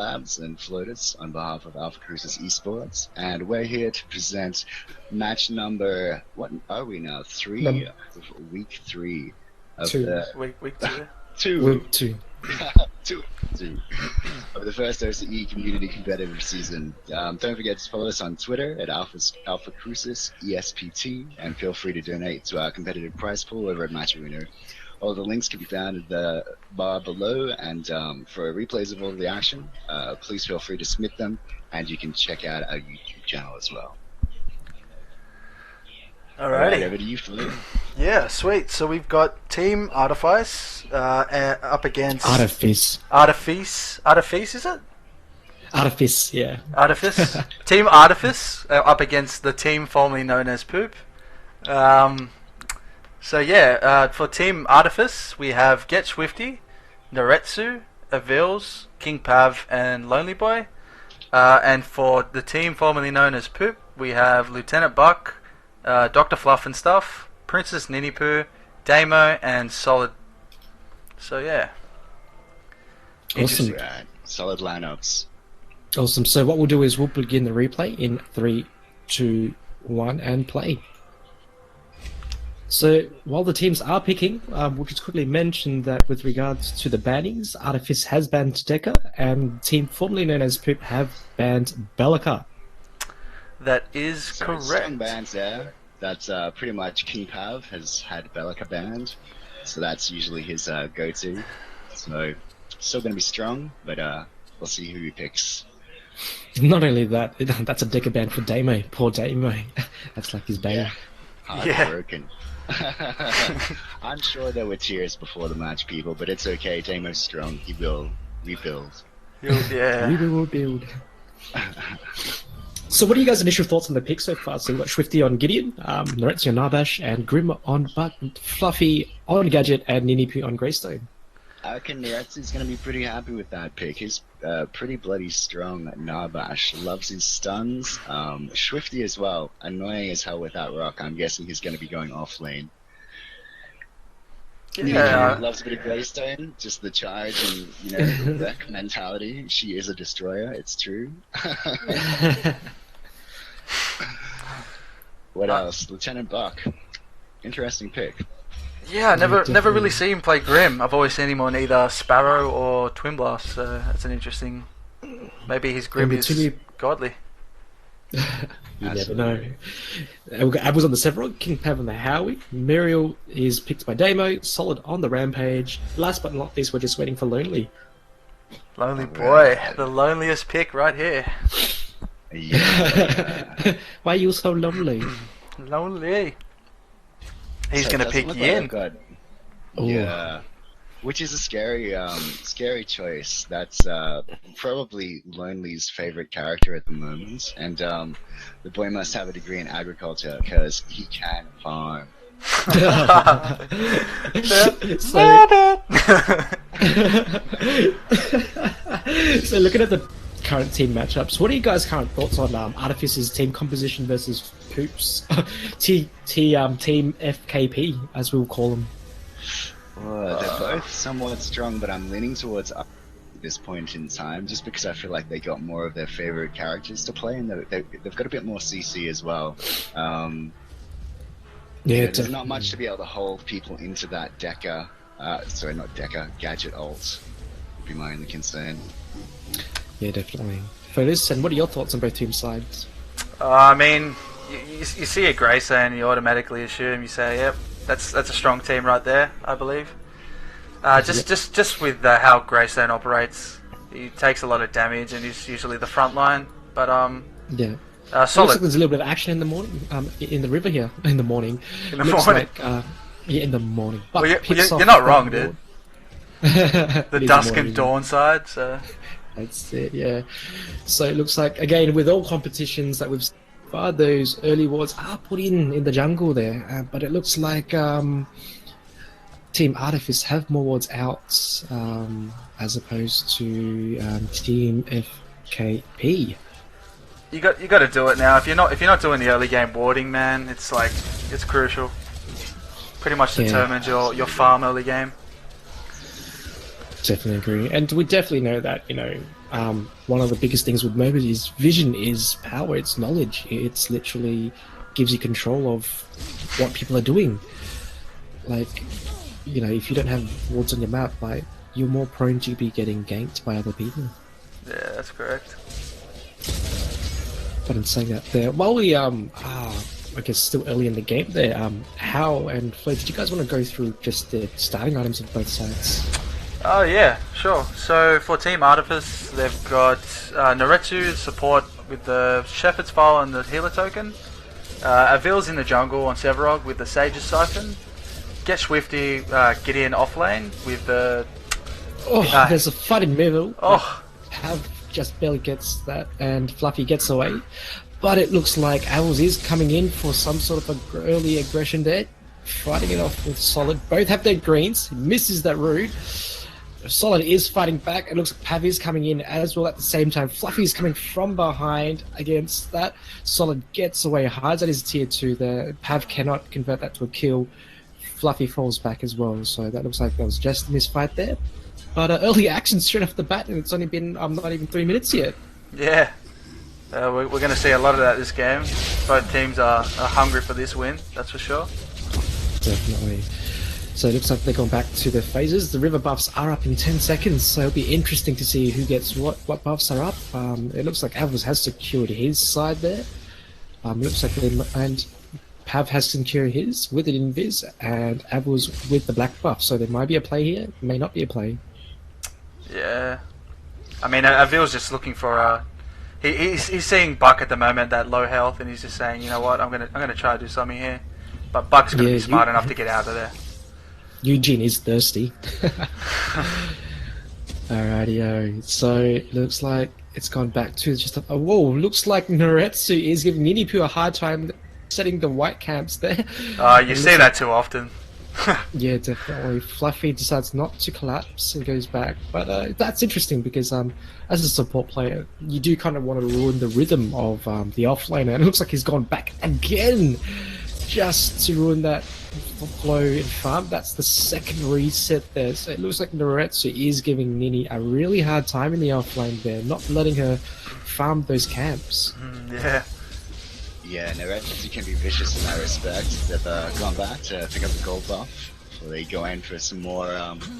Labs and Flotus on behalf of Crucis eSports, and we're here to present match number, what are we now? Week 3 of Two. the Week 2. two. Week 2. two of the first ACECC community competitive season. Don't forget to follow us on Twitter at Alpha Crucis ESPT, and feel free to donate to our competitive prize pool over at Matcherino. All the links can be found in the bar below, and for replays of all of the action, please feel free to submit them, and you can check out our YouTube channel as well. Alrighty. Over to you, Philip. Yeah, sweet. So we've got Team Artifice up against Artifice. Artifice, is it? Artifice, yeah. Artifice. Team Artifice up against the team formerly known as Poop. So yeah, for Team Artifice, we have Get Swifty, Naretsu, Avils, King Pav, and Lonely Boy. And for the team formerly known as Poop, we have Lieutenant Buck, Dr. Fluff and Stuff, Princess Ninipoo, Damo, and Solid. So yeah. Awesome. Right. Solid lineups. Awesome. So what we'll do is we'll begin the replay in 3, 2, 1, and play. So while the teams are picking, we'll just quickly mention that with regards to the bannings, Artifice has banned Deca, and the team formerly known as Poop have banned Bellica. That is So correct. strong bans there. That's pretty much King Pav has had Bellica banned, so that's usually his go-to. So still going to be strong, but we'll see who he picks. Not only that, that's a Deca ban for Damo. Poor Damo. That's like his bane. Heartbroken. I'm sure there were tears before the match, people, but it's okay. Damo's strong. He will rebuild. Yeah. We will build. So what are you guys' initial thoughts on the pick so far? So we've got Swifty on Gideon, Naretsi on Narbash, and Grim on Buck, Fluffy on Gadget, and Ninipu on Greystone. I reckon Naretsu's going to be pretty happy with that pick. He's pretty bloody strong at Narbash. Loves his stuns. Swifty as well. Annoying as hell with that rock. I'm guessing he's going to be going off lane. Yeah. Loves a bit of Greystone. Just the charge and, you know, the wreck mentality. She is a destroyer. It's true. What else? Lieutenant Buck. Interesting pick. Yeah, never definitely. really seen him play Grim. I've always seen him on either Sparrow or Twin Blast, so that's an interesting... Maybe his Grim is godly. You never know. We've got Apples on the Several, King Pav on the Howie, Muriel is picked by Damo, Solid on the Rampage. Last but not least, we're just waiting for Lonely. Lonely boy, the loneliest pick right here. Yeah. Why are you so lonely? Lonely. He's So gonna it doesn't pick look Yin. like I've got- Ooh. Yeah. Which is a scary choice. That's probably Lonely's favorite character at the moment, and the boy must have a degree in agriculture because he can farm. So looking at the current team matchups, what are you guys' current thoughts on Artifice's team composition versus Poop's team FKP, as we'll call them? They're both somewhat strong, but I'm leaning towards up at this point in time, just because I feel like they got more of their favorite characters to play, and they've got a bit more CC as well. There's not much to be able to hold people into that Deca. Sorry, not Deca, Gadget ult would be my only concern. Yeah, definitely. Fotis, and what are your thoughts on both team sides? I mean, you see a Greystone and you automatically assume, you say, yep, that's a strong team right there, I believe. Just with how Greystone operates, he takes a lot of damage and he's usually the front line. But Yeah. solid. Looks like there's a little bit of action in the morning, in the river here, in the morning. In the Looks morning. like, yeah, in the morning. Well, picks off you're not wrong, front dude. board. The It is dusk morning, and dawn side. So That's it, yeah. So it looks like, again, with all competitions that we've far, those early wards are put in the jungle there. But it looks like Team Artifice have more wards out as opposed to Team FKP. you got to do it now. If you're not doing the early game warding, man, it's crucial. Pretty much Yeah. determines your farm early game. Definitely agree. And we definitely know that, one of the biggest things with MOBAs is vision is power, it's knowledge. It's literally gives you control of what people are doing. Like, you know, if you don't have wards on your map, like, you're more prone to be getting ganked by other people. Yeah, that's correct. But in saying that, there, while we I guess still early in the game there, How and Flo, did you guys want to go through just the starting items of both sides? Oh yeah, sure. So for Team Artifice, they've got Naretsu support with the Shepherd's File and the Healer token. Avil's in the jungle on Severog with the Sage's Siphon. Get Swifty, Gideon off lane with the... there's a fight in middle. Oh! Have just barely gets that, and Fluffy gets away. But it looks like Owls is coming in for some sort of early aggression there. Fighting it off with Solid. Both have their greens. He misses that root. Solid is fighting back. It looks like Pav is coming in as well at the same time. Fluffy is coming from behind against that. Solid gets away, hides at his tier 2 there. Pav cannot convert that to a kill. Fluffy falls back as well. So that looks like that was just a misfight there. But early action straight off the bat, and it's only been not even 3 minutes yet. Yeah. We're going to see a lot of that this game. Both teams are hungry for this win, that's for sure. Definitely. So it looks like they're going back to their phases. The river buffs are up in 10 seconds, so it'll be interesting to see who gets what buffs are up. It looks like Avils has secured his side there. Looks like and Pav has secured his with an invis, and Avils with the black buff. So there might be a play here, may not be a play. Yeah. I mean, Avil's just looking for a... He's seeing Buck at the moment, that low health, and he's just saying, you know what, I'm gonna try to do something here. But Buck's gonna be smart enough to get out of there. Eugene is thirsty. Alrighty, so it looks like it's gone back to just a... whoa, looks like Naretsu is giving Ninipu a hard time setting the white camps there. You see that too often. Yeah, definitely. Fluffy decides not to collapse and goes back. But that's interesting because as a support player, you do kind of want to ruin the rhythm of the offlaner. And it looks like he's gone back again just to ruin that flow in farm. That's the second reset there. So it looks like Naretsu is giving Nini a really hard time in the offlane there, not letting her farm those camps. Yeah. Yeah, Naretsu can be vicious in that respect. They've gone back to pick up the gold buff before they go in for some more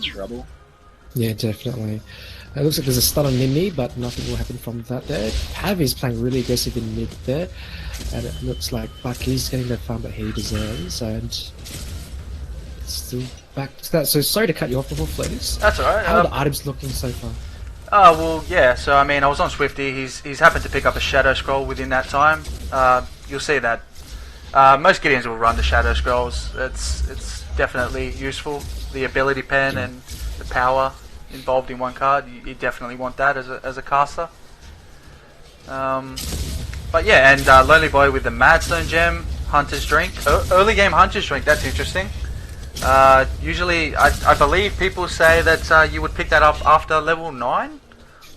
trouble. Yeah, definitely. It looks like there's a stun on Nini, but nothing will happen from that there. Pav is playing really aggressive in mid there, and it looks like Buck is getting the farm that he deserves, and still back to that. So sorry to cut you off before, Flatus. That's alright. How are the items looking so far? Well, yeah, so I mean, I was on Swifty, he's happened to pick up a Shadow Scroll within that time. You'll see that most Gideons will run the Shadow Scrolls. It's definitely useful. The ability pen and the power involved in one card, you definitely want that as a caster. But yeah, and Lonely Boy with the Madstone Gem, Hunter's Drink. Early game Hunter's Drink, that's interesting. Usually, I believe people say that you would pick that up after level 9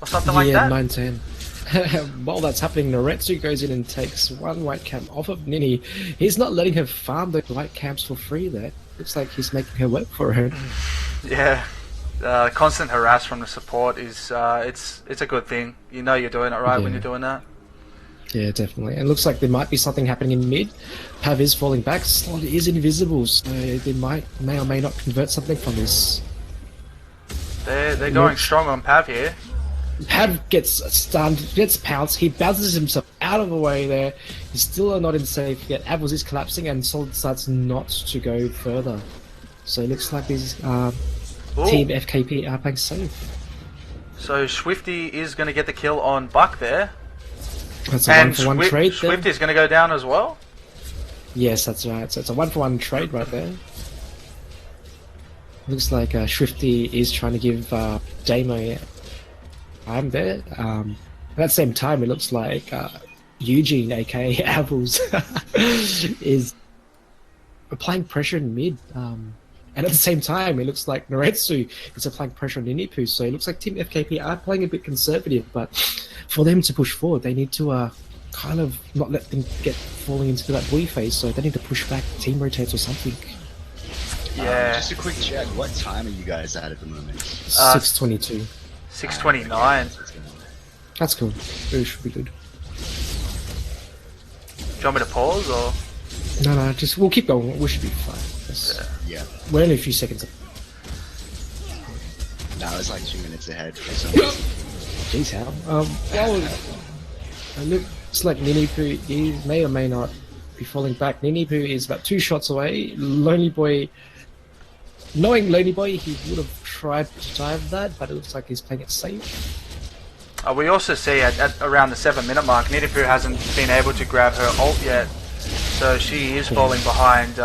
or something like that. Yeah, 9-10. While that's happening, Naretsu goes in and takes one white camp off of Nini. He's not letting her farm the white camps for free there. Looks like he's making her work for her. Yeah. Constant harass from the support is it's a good thing. You know you're doing it right when you're doing that. Yeah, definitely. And it looks like there might be something happening in mid. Pav is falling back. Slot is invisible, so they may or may not convert something from this. They're going strong on Pav here. Pav gets stunned, gets pounced. He bounces himself out of the way there. He's still not in safe yet. Avils is collapsing, and Solid decides not to go further. So it looks like these Team FKP are playing safe. So Swifty is going to get the kill on Buck there. That's a one-for-one trade. Swifty is going to go down as well. Yes, that's right. So it's a one-for-one trade right there. Looks like Swifty is trying to give Damo time there. At the same time, it looks like Eugene, aka Avils, is applying pressure in mid. And at the same time, it looks like Naretsu is applying pressure on Ninipu, so it looks like Team FKP are playing a bit conservative, but for them to push forward, they need to kind of not let them get falling into that bully phase, so they need to push back, team rotates or something. Yeah. Just a quick check, what time are you guys at the moment? 6:22. 6:29. That's cool. It should be good. Do you want me to pause or? No, just we'll keep going. We should be fine. Yeah. We're only a few seconds. No, it's like 2 minutes ahead for some reason. Jeez, how? Well, it looks like Ninipu is may or may not be falling back. Ninipu is about 2 shots away. Lonely Boy, knowing Lonely Boy, he would have tried to dive that, but it looks like he's playing it safe. We also see at around the 7-minute mark, Ninipu hasn't been able to grab her ult yet, so she is falling behind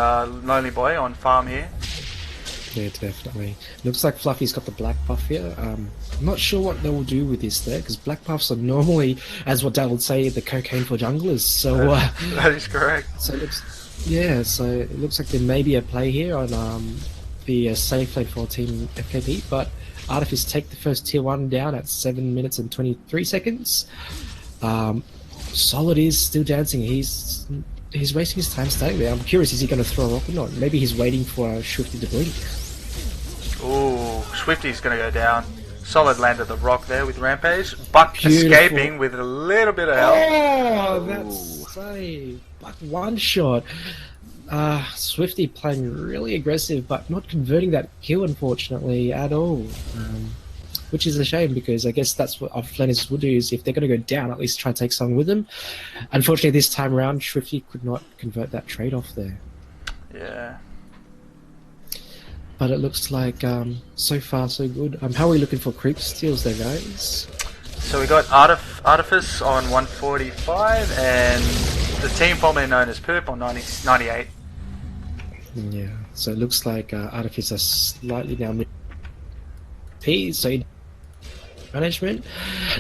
Lonely Boy on farm here. Yeah, definitely. Looks like Fluffy's got the black buff here. I'm not sure what they will do with this there, because black buffs are normally, as what Dale would say, the cocaine for junglers. So that is correct. So it looks like there may be a play here on the safe lane for Team FKP, but Artifice take the first tier 1 down at 7 minutes and 23 seconds. Solid is still dancing. He's wasting his time staying there. I'm curious, is he going to throw a rock or not? Maybe he's waiting for Swifty to blink. Ooh, Swifty's going to go down. Solid landed the rock there with Rampage. Buck Beautiful. Escaping with a little bit of help. Oh, that's safe. Buck one shot. Swifty playing really aggressive, but not converting that kill, unfortunately, at all. Which is a shame, because I guess that's what offlaners would do, is if they're going to go down, at least try and take someone with them. Unfortunately, this time around, Swifty could not convert that trade-off there. Yeah. But it looks like, so far, so good. How are we looking for creep steals there, guys? So we got Artifice on 145, and the team formerly known as Poop on 98. Yeah, so it looks like Artifice are slightly down P, so management.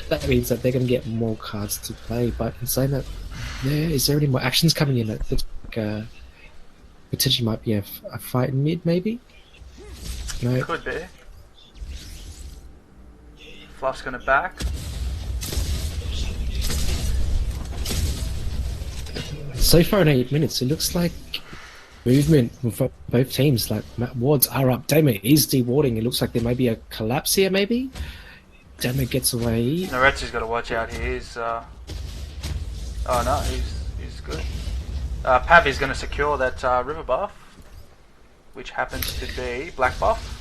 That means that they're going to get more cards to play, but in saying that, is there any more actions coming in? It looks like potentially might be a fight in mid, maybe? No. Could be. Fluff's going to back. So far in 8 minutes, it looks like movement for both teams. Like, wards are up. Damo is dewarding. It looks like there may be a collapse here, maybe. Damo gets away. Noretsu's got to watch out here. He's oh no, he's good. Pavi's going to secure that river buff, which happens to be black buff.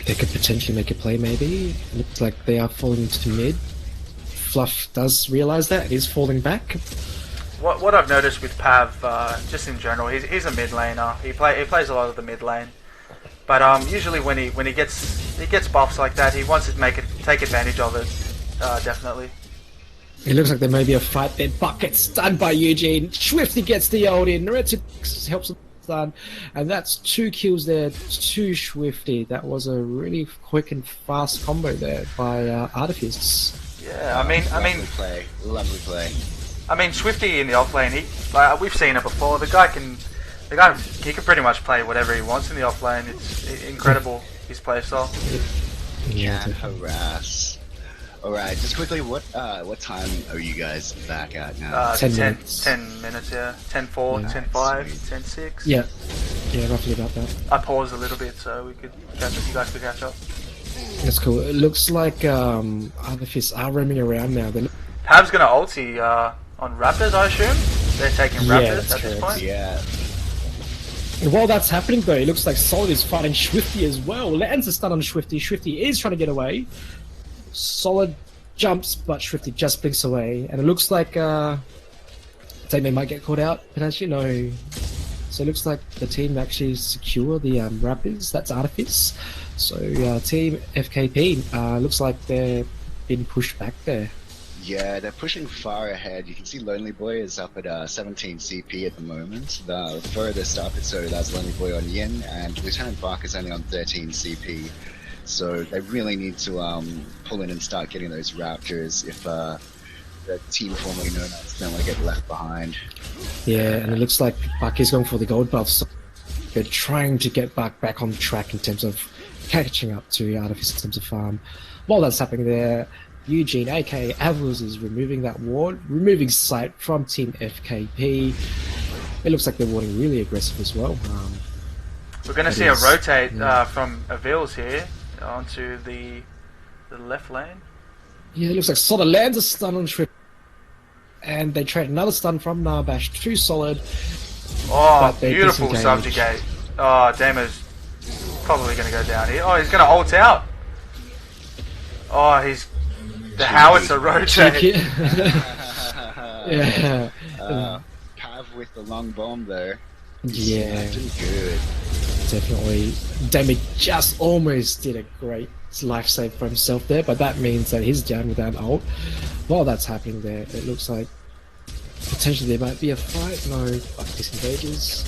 They could potentially make a play, maybe. It looks like they are falling into mid. Fluff does realise that. It is falling back. What I've noticed with Pav, just in general, he's a mid laner. He plays a lot of the mid lane, but usually when he gets buffs like that, he wants to take advantage of it. Definitely. It looks like there may be a fight there. Buck gets stunned by Eugene. Swifty gets the ult in. Noretsu helps him stun, and that's 2 kills there to Swifty. That was a really quick and fast combo there by Artifice. Yeah, I mean, Lovely play. I mean, Swifty in the offlane, we've seen it before. The guy can pretty much play whatever he wants in the offlane. It's incredible, his playstyle. Yeah, Can harass. Alright, just quickly, what time are you guys back at now? 10 minutes. 10 minutes, yeah. 10-4, Yeah. 10-5, 10-6. Yeah, roughly about that. I paused a little bit so we could catch up. You guys could catch up. That's cool. It looks like Artifice are roaming around now. Pav's gonna ulti on Raptors, I assume. They're taking Raptors at this point. Yeah. And while that's happening, though, it looks like Solid is fighting Swifty as well. Lands a stun on Swifty. Swifty is trying to get away. Solid jumps, but Swifty just blinks away. And it looks like they might get caught out, potentially. No. So it looks like the team actually secure the Raptors. That's Artifice. So Team FKP looks like they're being pushed back there. Yeah, they're pushing far ahead. You can see Lonely Boy is up at 17 CP at the moment. The furthest up, so that's Lonely Boy on Yin, and Lieutenant Bark is only on 13 CP. So they really need to pull in and start getting those Raptors if the team formerly known as don't want to get left behind. Yeah, and it looks like Buck is going for the gold buff, so they're trying to get Buck back on track in terms of catching up to Artifice in terms of farm. While that's happening there, Eugene, aka Avils, is removing that ward, removing sight from Team FKP. It looks like they're warding really aggressive as well. We're going to see a rotate from Avils here onto the left lane. Yeah, it looks like Solid lands a stun on Swift. And they trade another stun from Narbash to Solid. Oh, they beautiful disengage. subjugate. Oh, Damo's probably going to go down here. Oh, he's going to ult out. Oh, he's... The howitzer rotate. Yeah. Pav with the long bomb there. Yeah. Pretty good. Definitely. Damo just almost did a great life save for himself there, but that means that he's down without ult. While that's happening there, it looks like potentially there might be a fight. No, fuck, disengages.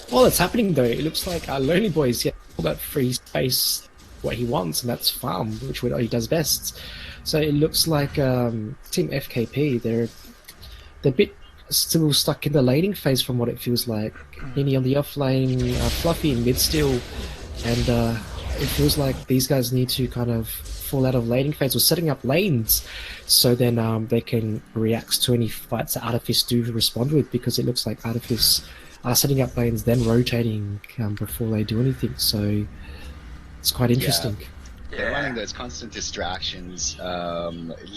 While that's happening though, it looks like Lonely Boy's getting all that free space what he wants, and that's farm, which he does best. So it looks like Team FKP, they're a bit still stuck in the laning phase from what it feels like. Nini on the off lane, Fluffy in mid still, and it feels like these guys need to kind of fall out of laning phase or setting up lanes so then they can react to any fights that Artifice do respond with, because it looks like Artifice are setting up lanes then rotating before they do anything, so it's quite interesting. They're running those constant distractions.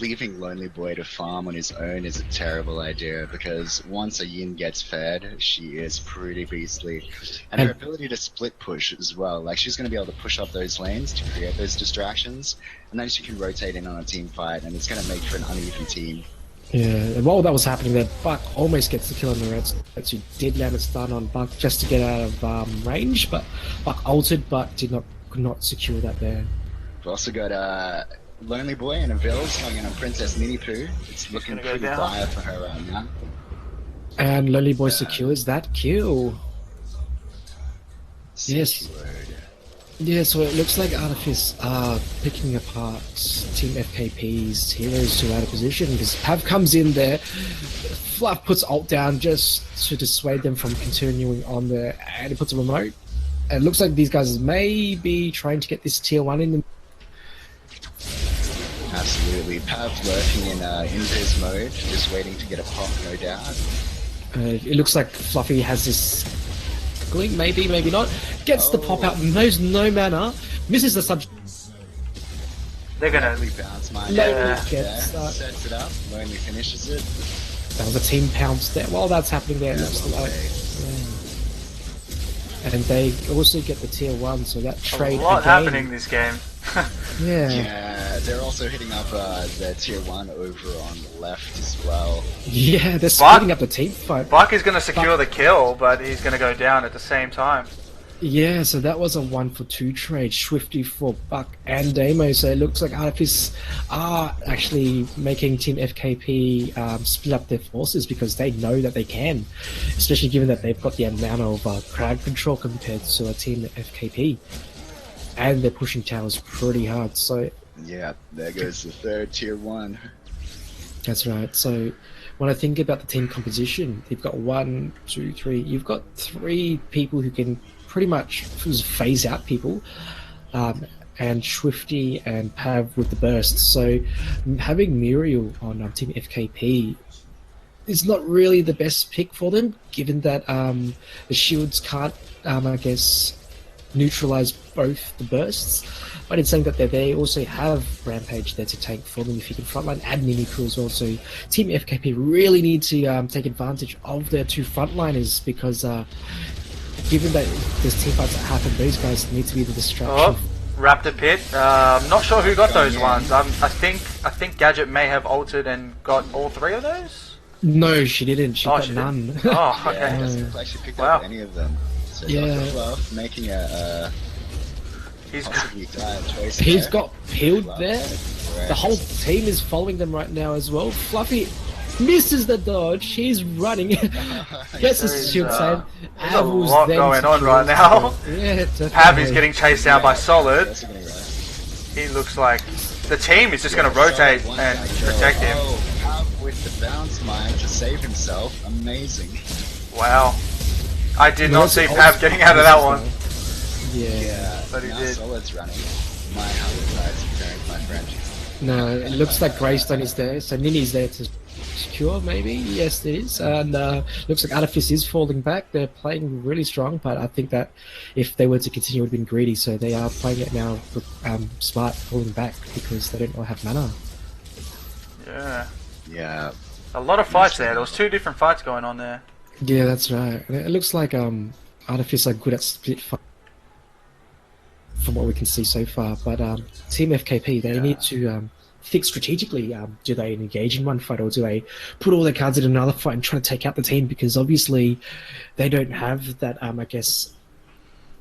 Leaving Lonely Boy to farm on his own is a terrible idea, because once a Yin gets fed, she is pretty beastly. And her ability to split push as well. Like, she's going to be able to push up those lanes to create those distractions, and then she can rotate in on a team fight, and it's going to make for an uneven team. Yeah, and while that was happening there, Buck almost gets the kill on the Reds. She did land a stun on Buck just to get out of range, but Buck ulted, but could not secure that there. We've also got Lonely Boy and a Vils coming in on Princess Nini Poo. It's looking pretty dire for her right now. And Lonely Boy secures that kill. Yes. Yeah, so it looks like Artifice are picking apart Team FKP's heroes who are out of position, because Pav comes in there, Fluff puts ult down just to dissuade them from continuing on there, and he puts a remote. And it looks like these guys may be trying to get this tier 1 in them. Absolutely. Pav lurking in invis mode, just waiting to get a pop, no doubt. It looks like Fluffy has this glink, maybe not. Gets the pop out, knows no mana, misses the subject. They're gonna bounce mine. Sets it up, Lonely finishes it. That was a team pounce there. While that's happening there, it looks like... And they also get the tier 1, so that trade a lot again. happening this game. Yeah, they're also hitting up their tier 1 over on the left as well. Yeah, they're splitting up the team fight. Buck is going to secure the kill, but he's going to go down at the same time. Yeah, so that was a 1-for-2 trade, Swifty for Buck and Damo, so it looks like Artifice are actually making Team FKP split up their forces, because they know that they can, especially given that they've got the amount of crowd control compared to a Team FKP. And they're pushing towers pretty hard, so... Yeah, there goes the third tier 1. That's right, so when I think about the team composition, you've got 1, 2, 3, you've got 3 people who can pretty much phase out people, and Swifty and Pav with the burst. So having Muriel on Team FKP is not really the best pick for them, given that the shields can't, I guess, neutralize both the bursts. But it's saying that they also have Rampage there to tank for them if you can frontline, and Niniku as well. So Team FKP really need to take advantage of their 2 frontliners, because given that there's team fights that happen, those guys need to be the distraction. Oh, Raptor Pit. I'm not sure who got those ones. I think Gadget may have altered and got all 3 of those. No, she didn't. She got none. Oh, okay. Yeah, it doesn't look like she picked up any of them. So yeah. Fluff making a He's got peeled there. The whole team is following them right now as well. Fluffy misses the dodge. He's running. Gets his shield save. There's a lot going on right now. Yeah, Pav is getting chased down by Solid. He looks like the team is just going to rotate and protect him. Pav with the bounce mine to save himself. Amazing. Wow. I did not see Pav getting out of that one. Yeah, but he did. Solid's running. My side's preparing, my friend. No, it looks like Greystone is there, so Nini's there to secure, maybe. Yes, it is. And looks like Artifice is falling back. They're playing really strong, but I think that if they were to continue, it would have been greedy. So they are playing it now smart, falling back because they don't have mana. Yeah. Yeah. A lot of fights there. There was 2 different fights going on there. Yeah, that's right. And it looks like Artifice are good at split fight from what we can see so far. But Team FKP, they need to think strategically. Do they engage in one fight, or do they put all their cards in another fight and try to take out the team? Because obviously they don't have that, I guess,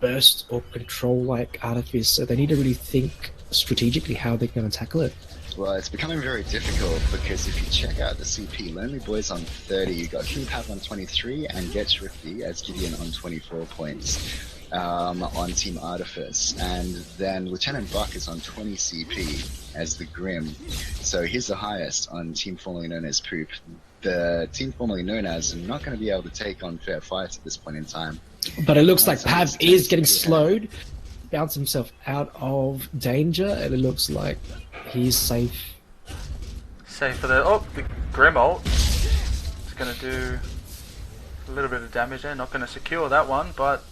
burst or control like Artifice. So they need to really think strategically how they're going to tackle it. Well, it's becoming very difficult because if you check out the CP, Lonely Boy's on 30, you got King Pav on 23, and Get Swifty as Gideon on 24 points on Team Artifice. And then Lieutenant Buck is on 20 CP as the Grim. So he's the highest on team formerly known as Poop. The team formerly known as are not going to be able to take on fair fights at this point in time. But it looks like Pav is getting slowed, bounce himself out of danger, and it looks like he's safe. Safe for the Grim ult. It's going to do a little bit of damage there. Not going to secure that one, but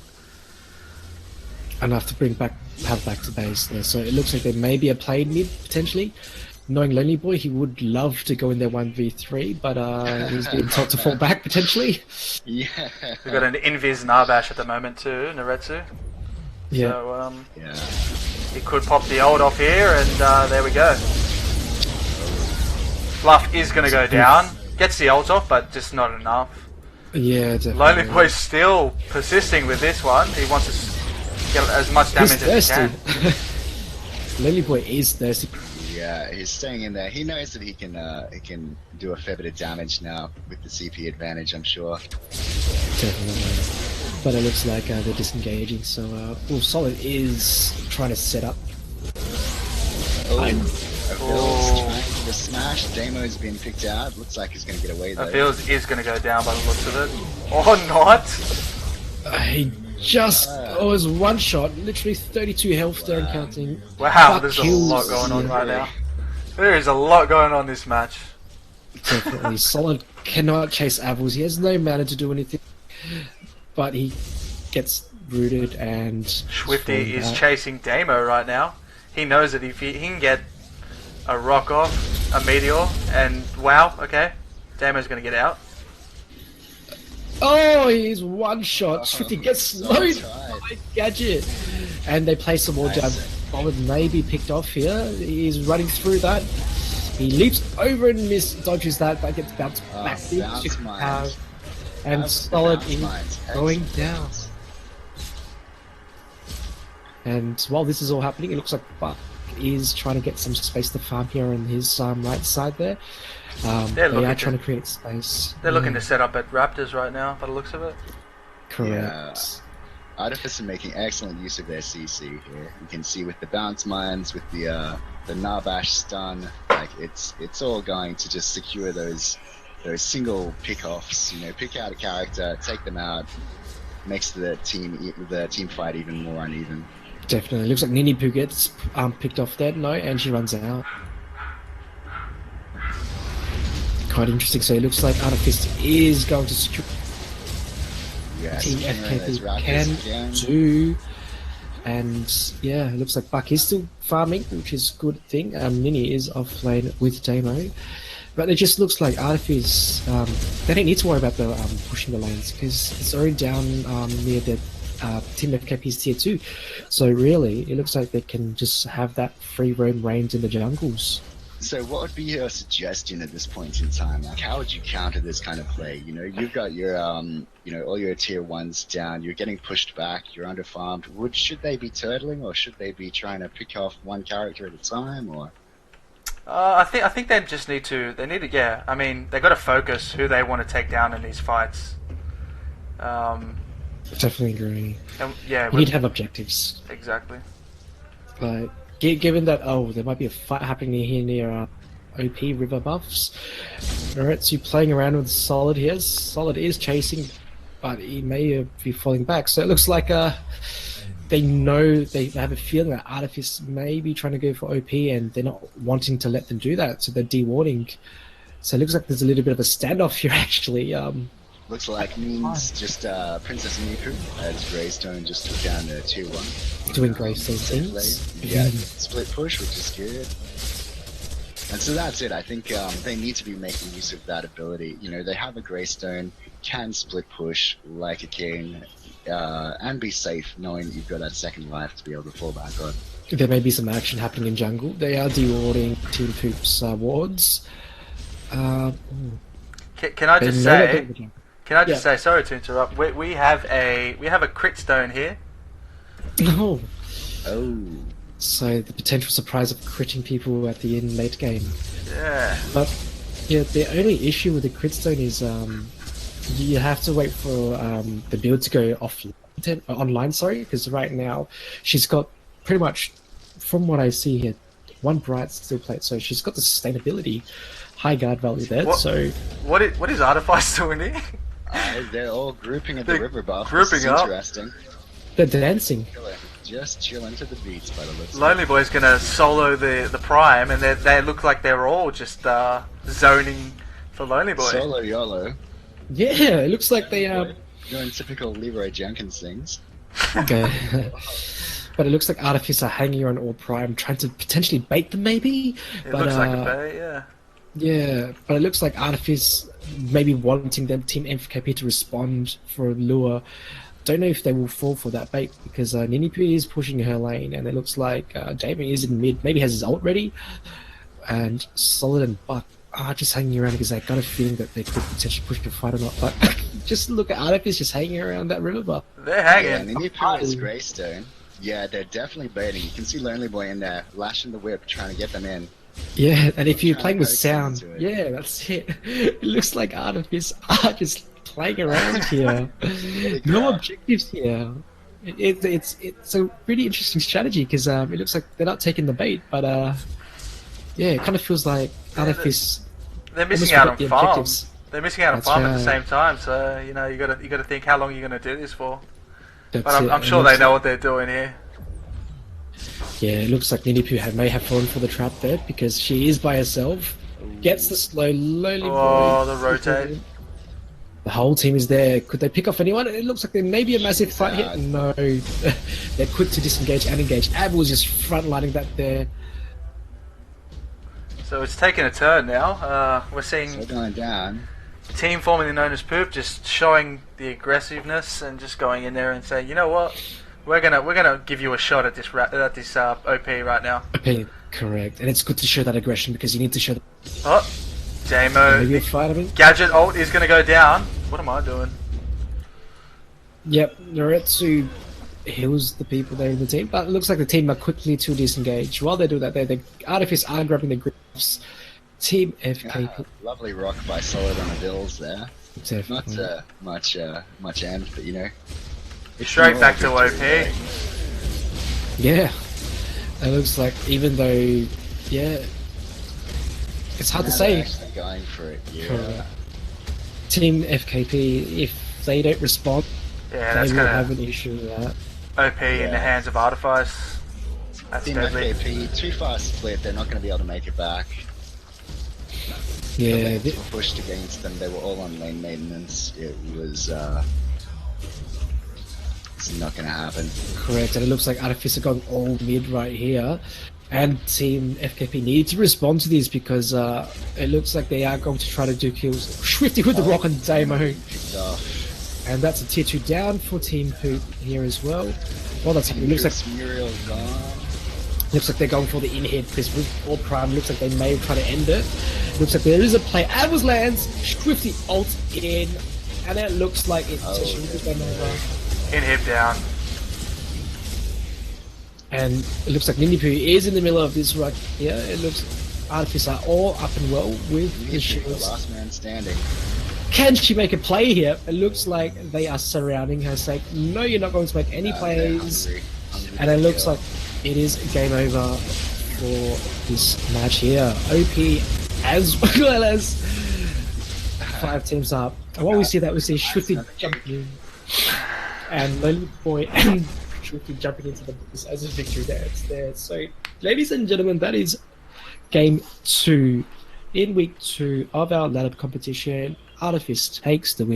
enough to bring Pav back to base there. So it looks like there may be a play mid potentially. Knowing Lonely Boy, he would love to go in there 1v3, but he's being told to fall back potentially. Yeah. We've got an Invis Narbash at the moment too, Naretsu. Yeah. So Yeah. he could pop the ult off here, and there we go. Fluff is going to go down. Gets the ult off, but just not enough. Yeah, definitely. Lonely Boy's still persisting with this one. He wants to get as much damage as he can. Lonely Boy is thirsty. Yeah, he's staying in there. He knows that he can do a fair bit of damage now with the CP advantage, I'm sure. Definitely. But it looks like they're disengaging, so Solid is trying to set up. Phil's trying for the smash. Damo's been picked out. Looks like he's going to get away though. Phil's is going to go down by the looks of it. Or not! He just was one shot, literally 32 health there and counting. Wow, there's a lot going on right now. There is a lot going on this match. Definitely. Solid cannot chase Avils. He has no mana to do anything. But he gets rooted and... Swifty is chasing Damo right now. He knows that if he can get a rock off, a meteor, and wow, okay, Damo's going to get out. Oh, he's one shot. Swifty gets slowed by Gadget. And they play some more jabs. Solid may be picked off here. He's running through that. He leaps over and dodges that, but gets bounced back into and Solid is going down. And while this is all happening, it looks like Buck is trying to get some space to farm here on his right side there. They are trying to create space. They're looking to set up at Raptors right now, by the looks of it. Correct. Yeah. Artifice are making excellent use of their CC here. You can see with the bounce mines, with the Narbash stun, like it's all going to just secure those single pick-offs. You know, pick out a character, take them out, makes the team fight even more uneven. Definitely. Looks like Nini Poo gets picked off there, and she runs out. Quite interesting. So it looks like Artifice is going to secure. Yes, Team FKP can do. And yeah, it looks like Buck is still farming, which is a good thing. Nini is off lane with Damo. But it just looks like Artifice, they don't need to worry about the pushing the lanes because it's already down near the Team FKP's tier 2. So really, it looks like they can just have that free roam range in the jungles. So what would be your suggestion at this point in time? Like, how would you counter this kind of play? You know, you've got your, all your tier 1s down, you're getting pushed back, you're underfarmed. Should they be turtling, or should they be trying to pick off one character at a time, or...? I think they just need to. They need to. Yeah. I mean, they got to focus who they want to take down in these fights. Definitely agree. And, yeah. You need to have objectives. Exactly. But given that, there might be a fight happening here near OP River Buffs. Naretsu playing around with Solid here. Solid is chasing, but he may be falling back. So it looks like they know, they have a feeling that Artifice may be trying to go for OP and they're not wanting to let them do that. So they're de-warding So it looks like there's a little bit of a standoff here, actually. Looks like means just Princess Miku as Greystone just took down the tier 1. Doing Greystone Simply. things. Yeah, split push, which is good. And so that's it. I think they need to be making use of that ability. You know, they have a Greystone, can split push like a king, and be safe knowing you've got that second life to be able to fall back on. There may be some action happening in jungle. They are dewarding Team Poop's wards. Can I just say? Can I just say? Sorry to interrupt. We have a crit stone here. Oh. Oh. So the potential surprise of critting people at the end late game. Yeah. But yeah, the only issue with the crit stone is you have to wait for the build to go online. Sorry, because right now she's got pretty much, from what I see here, one bright steel plate. So she's got the sustainability, high guard value there. What is Artifice doing here? They're all grouping at the river buff. Grouping this is up. Interesting. They're dancing. Just chilling to the beats by the looks. Lonely Boy's gonna solo the Prime, and they look like they're all just zoning for Lonely Boy. Solo YOLO. Yeah, it looks like they are. Doing typical Leroy Jenkins things. Okay. But it looks like Artifice are hanging around all Prime, trying to potentially bait them, maybe. It looks like a bait, yeah. Yeah, but it looks like Artifice maybe wanting them Team TFKP to respond for a lure. Don't know if they will fall for that bait because Ninipi is pushing her lane, and it looks like Damien is in mid, maybe has his ult ready, and Solid and Buck are just hanging around because they got a feeling that they could potentially push the fight or not. But just look at Artifice just hanging around that river buff. They're hanging. Yeah, Ninipi is Greystone. Yeah, they're definitely baiting. You can see Lonely Boy in there, lashing the whip, trying to get them in. Yeah, and if you're playing with sound, yeah, that's it. It looks like Artifice are just playing around here. No objectives here. It's a really interesting strategy because it looks like they're not taking the bait, but yeah, it kind of feels like Artifice. They're missing out on farms. They're missing out on farm at the same time. So you know you got to think how long you're going to do this for. But I'm sure they know what they're doing here. Yeah, it looks like Ninipu may have fallen for the trap there because she is by herself. Gets the slow, lonely boy. Oh, the rotate. The whole team is there. Could they pick off anyone? It looks like there may be a massive fight here. No. They're quick to disengage and engage. Ab was just frontlining that there. So it's taking a turn now. We're seeing going down. Team formerly known as Poop just showing the aggressiveness and just going in there and saying, you know what? We're gonna give you a shot at this OP right now. OP, correct, and it's good to show that aggression because you need to show. Oh, Damo. Maybe a fight of it. Gadget ult is gonna go down. What am I doing? Yep, Noretsu heals the people there in the team, but it looks like the team are quickly to disengage. While they do that, the Artifice are grabbing the grips. Team FKP. Lovely rock by Solid on the bills there. Definitely. Not much end, but you know. Straight back to OP. Yeah. It looks like even though, yeah, it's hard to say. Actually going for it, yeah. Correct. Team FKP, if they don't respond, that's they will gonna have an issue with that. OP in the hands of Artifice. That's Team deadly. FKP, too fast split, they're not going to be able to make it back. Yeah, They were pushed against them, they were all on lane maintenance. It was it's not going to happen. correct. And it looks like Artifice are going all mid right here. And Team FKP need to respond to this because it looks like they are going to try to do kills. Swifty with the rock and Damo. And that's a tier 2 down for Team Poop here as well. Well, that's it. Looks like Muriel gone. Looks like they're going for the in-head because with all Prime, looks like they may try to end it. Looks like there is a play. Avils lands, Swifty ult in, and it looks like it's them over. In-hip down. And it looks like Ninipu is in the middle of this right here. It looks Artifice are all up and well with the shields. Last man standing. Can she make a play here? It looks like they are surrounding her saying, no, you're not going to make any plays. Hungry And it looks like it is game over for this match here. OP as well as 5 teams up. And what we see Shruti jumping in and Lonely Boy and Shruti jumping into the books as a victory dance there. So, ladies and gentlemen, that is game 2 in week 2 of our ladder competition, Artifice takes the win.